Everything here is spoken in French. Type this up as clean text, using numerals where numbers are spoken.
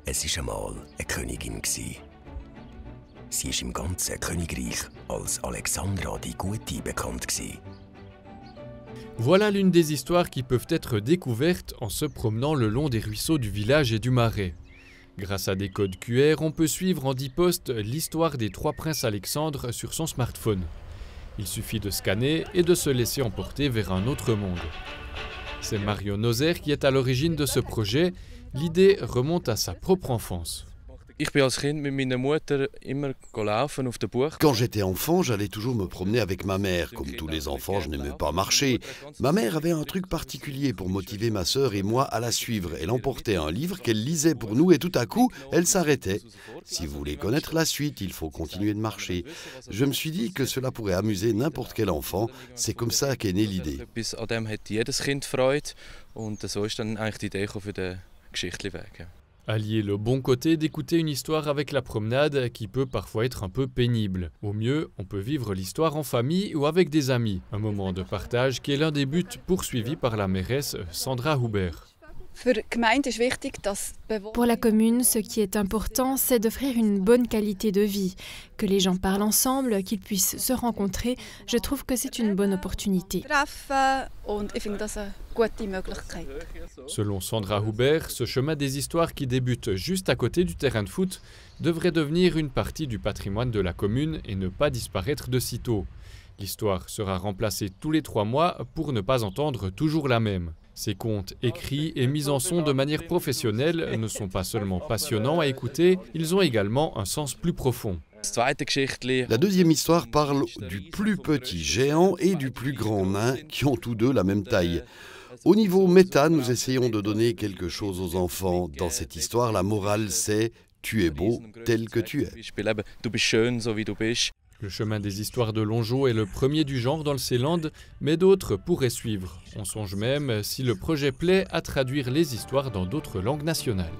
Es war einmal eine Königin. Sie war im ganzen Königreich als Alexandra die Gute bekannt. Voilà l'une des histoires qui peuvent être découvertes en se promenant le long des ruisseaux du village et du marais. Grâce à des codes QR, on peut suivre en 10 postes l'histoire des 3 princes Alexandre sur son smartphone. Il suffit de scanner et de se laisser emporter vers un autre monde. C'est Mario Nozer qui est à l'origine de ce projet. L'idée remonte à sa propre enfance. Quand j'étais enfant, j'allais toujours me promener avec ma mère. Comme tous les enfants, je n'aimais pas marcher. Ma mère avait un truc particulier pour motiver ma sœur et moi à la suivre. Elle emportait un livre qu'elle lisait pour nous et tout à coup, elle s'arrêtait. Si vous voulez connaître la suite, il faut continuer de marcher. Je me suis dit que cela pourrait amuser n'importe quel enfant. C'est comme ça qu'est née l'idée. Allier le bon côté d'écouter une histoire avec la promenade qui peut parfois être un peu pénible. Au mieux, on peut vivre l'histoire en famille ou avec des amis. Un moment de partage qui est l'un des buts poursuivis par la mairesse Sandra Huber. Pour la commune, ce qui est important, c'est d'offrir une bonne qualité de vie. Que les gens parlent ensemble, qu'ils puissent se rencontrer, je trouve que c'est une bonne opportunité. Selon Sandra Huber, ce chemin des histoires qui débute juste à côté du terrain de foot devrait devenir une partie du patrimoine de la commune et ne pas disparaître de sitôt. L'histoire sera remplacée tous les 3 mois pour ne pas entendre toujours la même. Ces contes écrits et mis en son de manière professionnelle ne sont pas seulement passionnants à écouter, ils ont également un sens plus profond. La deuxième histoire parle du plus petit géant et du plus grand nain qui ont tous deux la même taille. Au niveau méta, nous essayons de donner quelque chose aux enfants. Dans cette histoire, la morale c'est « tu es beau tel que tu es ». Le chemin des histoires de Longeau est le premier du genre dans le Seeland, mais d'autres pourraient suivre. On songe même, si le projet plaît, à traduire les histoires dans d'autres langues nationales.